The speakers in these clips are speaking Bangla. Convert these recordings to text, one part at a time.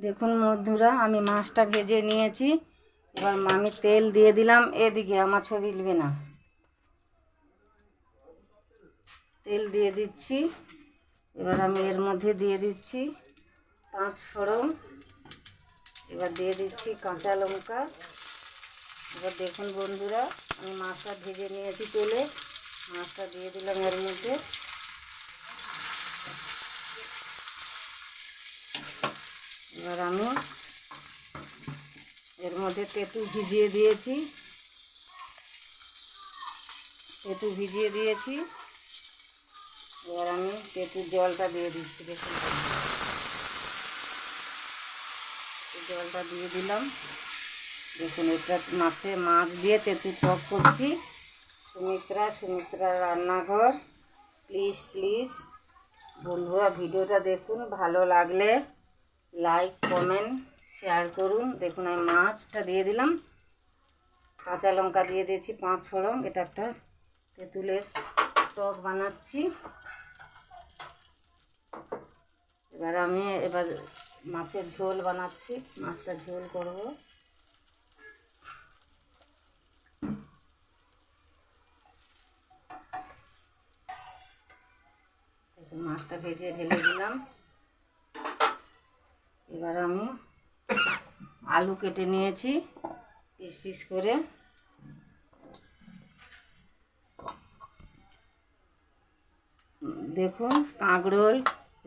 দেখুন বন্ধুরা, আমি মাছটা ভেজে নিয়েছি। এবার আমি তেল দিয়ে দিলাম। এদিকে আমার ছবি নেবে না, তেল দিয়ে দিচ্ছি। এবার আমি এর মধ্যে দিয়ে দিচ্ছি 5 ফোড়ন। এবার দিয়ে দিচ্ছি কাঁচা লঙ্কা। এবার দেখুন বন্ধুরা, আমি মাছটা ভেজে নিয়েছি তেলে, মাছটা দিয়ে দিলাম এর মধ্যে। এবার আমি এর মধ্যে তেঁতুল ভিজিয়ে দিয়েছি, এবার আমি তেঁতুল জলটা দিয়ে দিচ্ছি। দেখুন জলটা দিয়ে দিলাম। দেখুন এটা মাছ দিয়ে তেঁতুল টক করছি। সুমিত্রা রান্নাঘর, প্লিজ বন্ধুরা ভিডিওটা দেখুন, ভালো লাগলে লাইক কমেন্ট শেয়ার করুন। দেখুন আমি মাছটা দিয়ে দিলাম, কাঁচা লঙ্কা দিয়ে দিয়েছি 5 ফোড়ন। এটা একটা তেঁতুলের টক বানাচ্ছি। এবার মাছের ঝোল বানাচ্ছি, মাছটা ঝোল করব। দেখুন মাছটা ভেজে ঢেলে দিলাম। এবার আমি আলু কেটে নিয়েছি পিস পিস করে। দেখুন কাঁকরোল,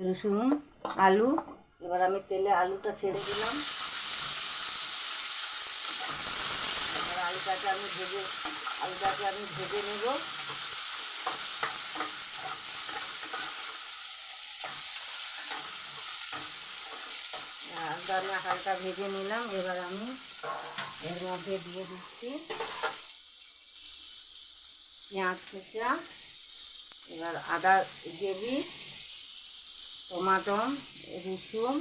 রসুন, আলু। এবার আমি তেলে আলুটা ছেড়ে দিলাম। এবার আলুটাকে আমি ভেজে নেব। আলুটা আমি হালকা ভেজে নিলাম। এবার আমি এর মধ্যে দিয়ে দিচ্ছি পেঁয়াজ কুচা, এবার আদা গ্রেভি, টমাটো, রসুন,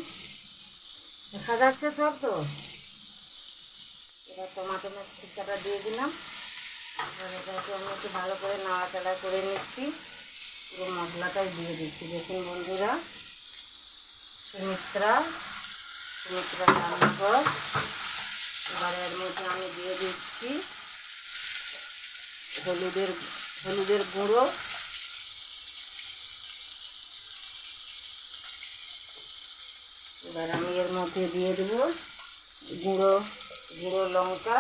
দেখা যাচ্ছে সব তো। এবার টমাটোর কুচাটা দিয়ে দিলাম। এবার এটাকে আমি একটু ভালো করে নাড়াচাড়া করে নিচ্ছি। পুরো মশলাটাই দিয়ে দিচ্ছি। দেখুন বন্ধুরা, সুমিত্রা রান্নাঘর। এবার এর মধ্যে আমি দিয়ে দিচ্ছি হলুদের গুঁড়ো। এবার আমি এর মধ্যে দিয়ে দেবো গুঁড়ো লঙ্কা।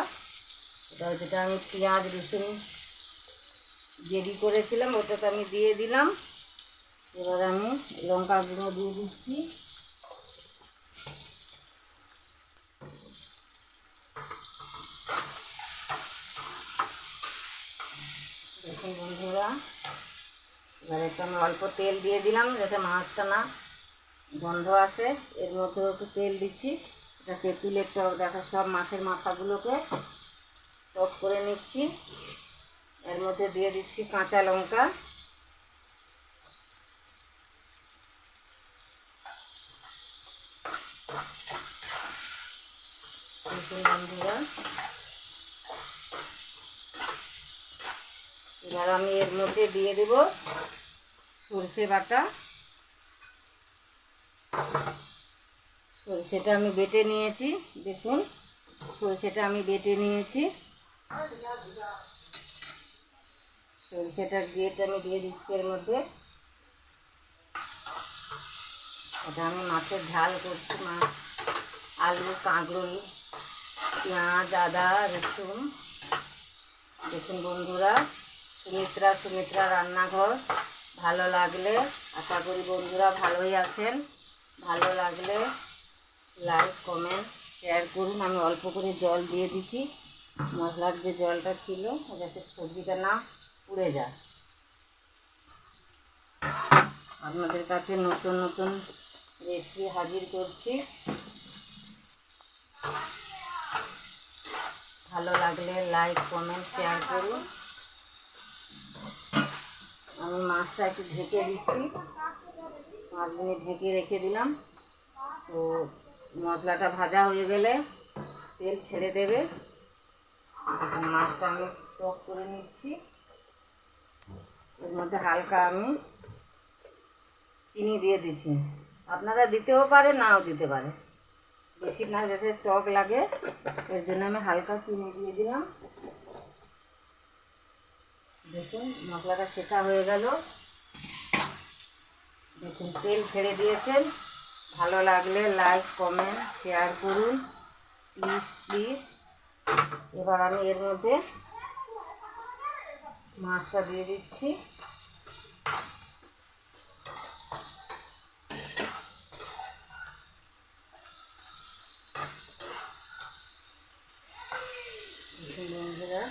যেটা আমি পেঁয়াজ রসুন রেডি করেছিলাম ওটাতে আমি দিয়ে দিলাম। এবার আমি লঙ্কা গুঁড়ো দিয়ে দিচ্ছি। দেখুন বন্ধুরা, এবার একটু আমি অল্প তেল দিয়ে দিলাম যাতে মাছটা না গন্ধ আসে। এর মধ্যেও একটু তেল দিচ্ছি। এটা তেঁতুলের টক, দেখা সব মাছের মাথাগুলোকে টক করে নিচ্ছি। এর মধ্যে দিয়ে দিচ্ছি কাঁচা লঙ্কা। দেখুন বন্ধুরা, এবার আমি এর মধ্যে দিয়ে দেব সরষে বাটা। সরষেটা আমি বেটে নিয়েছি। দেখুন সরষেটা আমি বেটে নিয়েছি। সরষেটার গেট আমি দিয়ে দিচ্ছি এর মধ্যে। এটা আমি মাছের ঝাল করছি। মাছ, আলু, কাঁকরোল, পেঁয়াজ, আদা, রসুন। দেখুন বন্ধুরা, সুমিত্রা রান্নাঘর। ভালো লাগলে, আশা করি বন্ধুরা ভালোই আছেন, ভালো লাগলে লাইক কমেন্ট শেয়ার করুন। আমি অল্প করে জল দিয়ে দিচ্ছি, মশলার যে জলটা ছিল যাতে সবজিটা না পুড়ে যায়। আপনাদের কাছে নতুন রেসিপি হাজির করছি। ভালো লাগলে লাইক কমেন্ট শেয়ার করুন। আমি মাছটা একটু ঢেকে দিচ্ছি, 5 মিনিট ঢেকে রেখে দিলাম। তো মশলাটা ভাজা হয়ে গেলে তেল ছেড়ে দেবে। মাছটা আমি টক করে নিচ্ছি। এর মধ্যে হালকা আমি চিনি দিয়ে দিচ্ছি, আপনারা দিতেও পারে নাও দিতে পারে। বেশি না যাতে টক লাগে, এর জন্য আমি হালকা চিনি দিয়ে দিলাম। দেখুন মশলাটা সেটা হয়ে গেল। দেখুন তেল ছেড়ে দিয়েছেন। ভালো লাগলে লাইক কমেন্ট শেয়ার করুন প্লিজ প্লিজ। এবার আমি এর মধ্যে মাছটা দিয়ে দিচ্ছি। বন্ধুরা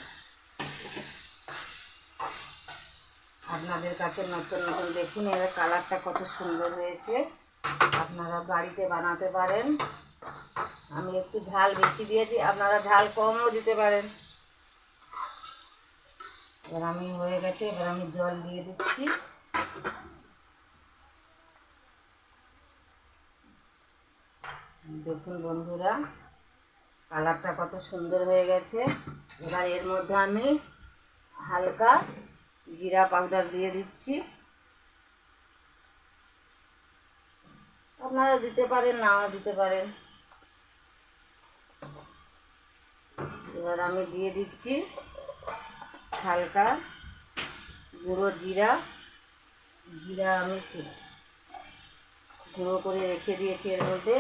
আপনাদের কাছে নতুন নতুন দেখুন এর কালারটা কত সুন্দর হয়েছে। আপনারা বাড়িতে বানাতে পারেন। আমি একটু ঝাল বেশি দিয়েছি, আপনারা ঝাল কমও দিতে পারেন। এবার আমি হয়ে গেছে, এবার আমি জল দিয়ে দিচ্ছি। দেখুন বন্ধুরা কালারটা কত সুন্দর হয়ে গেছে। এবার এর মধ্যে আমি হালকা জিরা পাউডার দিয়ে দিচ্ছি। আপনারা দিতে পারেন নাও দিতে পারেন। এবার আমি দিয়ে দিচ্ছি হালকা গুঁড়ো জিরা। আমি গুঁড়ো করে রেখে দিয়েছি এর মধ্যে।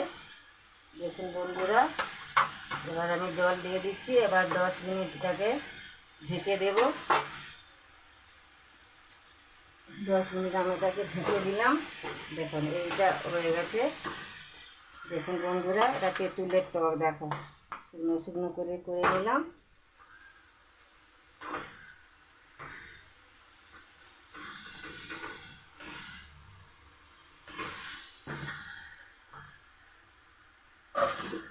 দেখুন বন্ধুরা এবার আমি জল দিয়ে দিচ্ছি। এবার 10 মিনিটটাকে ঢেকে দেব। 10 মিনিট আমি এটাকে ঢেকে দিলাম। দেখুন এইটা হয়ে গেছে। দেখুন বন্ধুরা এটা তেঁতুলের টক দেখো শুকনো শুকনো করে নিলাম।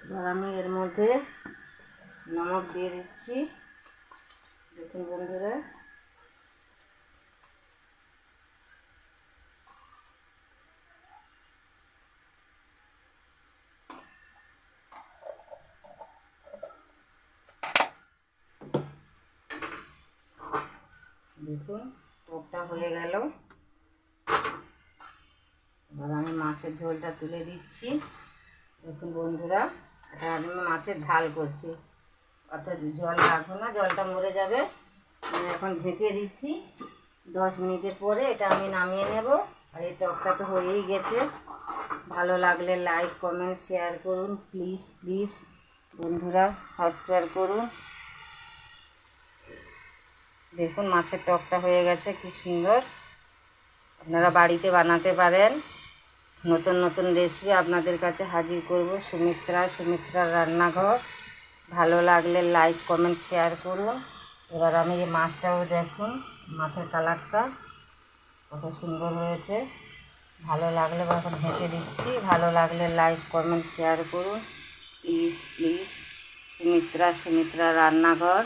এবার আমি এর মধ্যে নমক দিয়ে দিচ্ছি। দেখুন বন্ধুরা দেখুন টকটা হয়ে গেল। এবার আমি মাছের ঝোলটা তুলে দিচ্ছি। দেখুন বন্ধুরা এটা আমি মাছের ঝাল করছি, অর্থাৎ জল রাখবো না, জলটা মরে যাবে। আমি এখন ঢেকে দিচ্ছি। 10 মিনিটের পরে এটা আমি নামিয়ে নেব। আর এই টকটা তো হয়েই গেছে। ভালো লাগলে লাইক কমেন্ট শেয়ার করুন প্লিজ প্লিজ। বন্ধুরা সাবস্ক্রাইব করুন। দেখুন মাছের টকটা হয়ে গেছে কি সুন্দর। আপনারা বাড়িতে বানাতে পারেন। নতুন নতুন রেসিপি আপনাদের কাছে হাজির করব। সুমিত্রার রান্নাঘর। ভালো লাগলে লাইক কমেন্ট শেয়ার করুন। এবার আমি এই মাছটাও দেখুন মাছের কালারটা কত সুন্দর হয়েছে। ভালো লাগলে এখন ঢেকে দিচ্ছি। ভালো লাগলে লাইক কমেন্ট শেয়ার করুন প্লিজ প্লিজ। সুমিত্রা রান্নাঘর।